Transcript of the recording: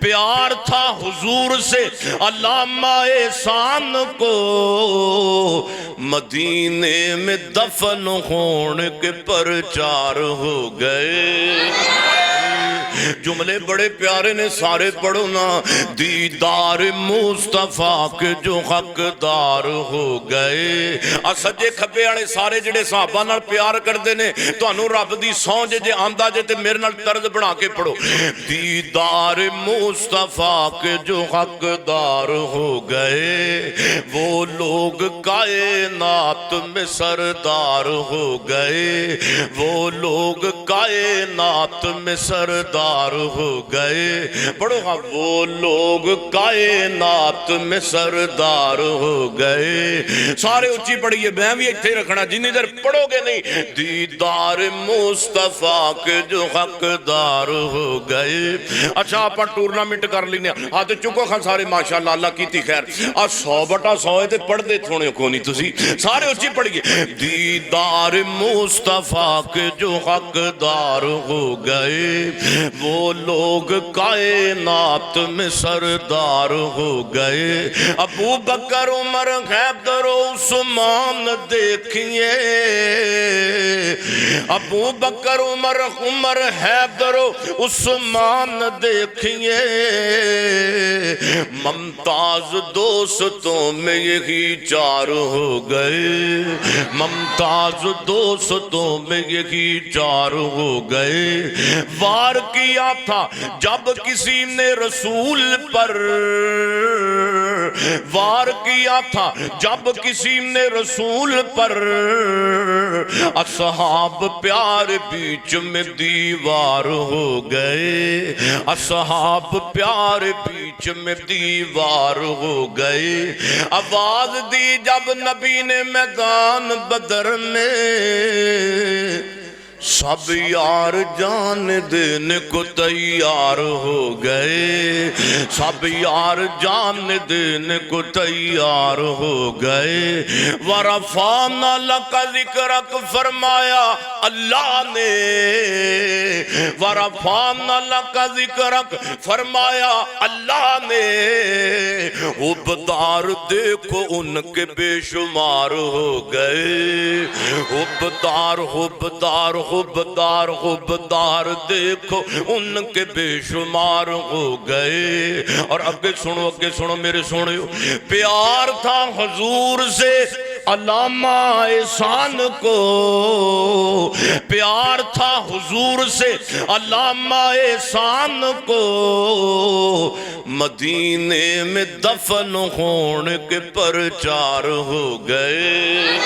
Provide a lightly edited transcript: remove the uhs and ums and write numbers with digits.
پیار تھا حضور سے علامہ احسان کو، مدینے میں دفن ہونے کے پرچار ہو گئے۔ جملے بڑے پیارے نے، سارے پڑھو نا۔ دیدار مصطفیٰ کے جو حقدار ہو گئے۔ سجے کھبے والے سارے جڑے صحابہ نال پیار کردے نے، تانوں رب دی سਹੁੰ جے آندا جے تے میرے نال طرز بنا کے پڑھو۔ دیدار مصطفیٰ کے جو حقدار ہو گئے، وہ لوگ کائنات میں سردار ہو گئے، وہ لوگ کائنات میں سردار ہو گئے۔ پڑھو ہاں، وہ لوگ کائنات میں سردار ہو گئے۔ سارے اچھی پڑھئیے، میں بھی ایک تھے رکھنا جنہی در پڑھو گے نہیں۔ دیدار مصطفیٰ کے جو حقدار ہو گئے۔ اچھا اپنا ٹورنامنٹ کر لینے، ہاتھ چکو خان سارے ماشاءاللہ، اللہ کی تھی خیر۔ 100/100 تے پڑھ دے تھوڑے کو نہیں تسی، سارے اچھی پڑھئیے۔ دیدار مصطفیٰ کے جو حقدار ہو گئے، وہ لوگ کائنات میں سردار ہو گئے۔ ابو بکر عمر حیدر عثمان دیکھئے، ابو بکر عمر حیدر عثمان دیکھئے، ممتاز دوستوں میں یہی چار ہو گئے، ممتاز دوستوں میں یہی چار ہو گئے۔ وار کیا تھا جب کسی نے رسول پر، وار کیا تھا جب کسی نے رسول پر، اصحاب پیار بیچ میں دیوار ہو گئے، اصحاب پیار بیچ میں دیوار ہو گئے۔ آواز دی جب نبی نے میدان بدر میں، سب یار جان دینے کو تیار ہو گئے، سب یار جان دینے کو تیار ہو گئے۔ وَرَفَعْنَا لَكَ ذِكْرَكَ فرمایا اللہ نے، وَرَفَعْنَا لَكَ ذِكْرَكَ فرمایا اللہ نے۔ عبدار دیکھو ان کے بے شمار ہو گئے، عبدار عبدار عبدار عبدار دیکھو ان کے بے شمار ہو گئے۔ اور اگے سنو میرے سنو، پیار تھا حضور سے علامہ احسان کو، پیار تھا حضور سے علامہ احسان کو، مدینے میں دفن ہونے کے پرچار ہو گئے۔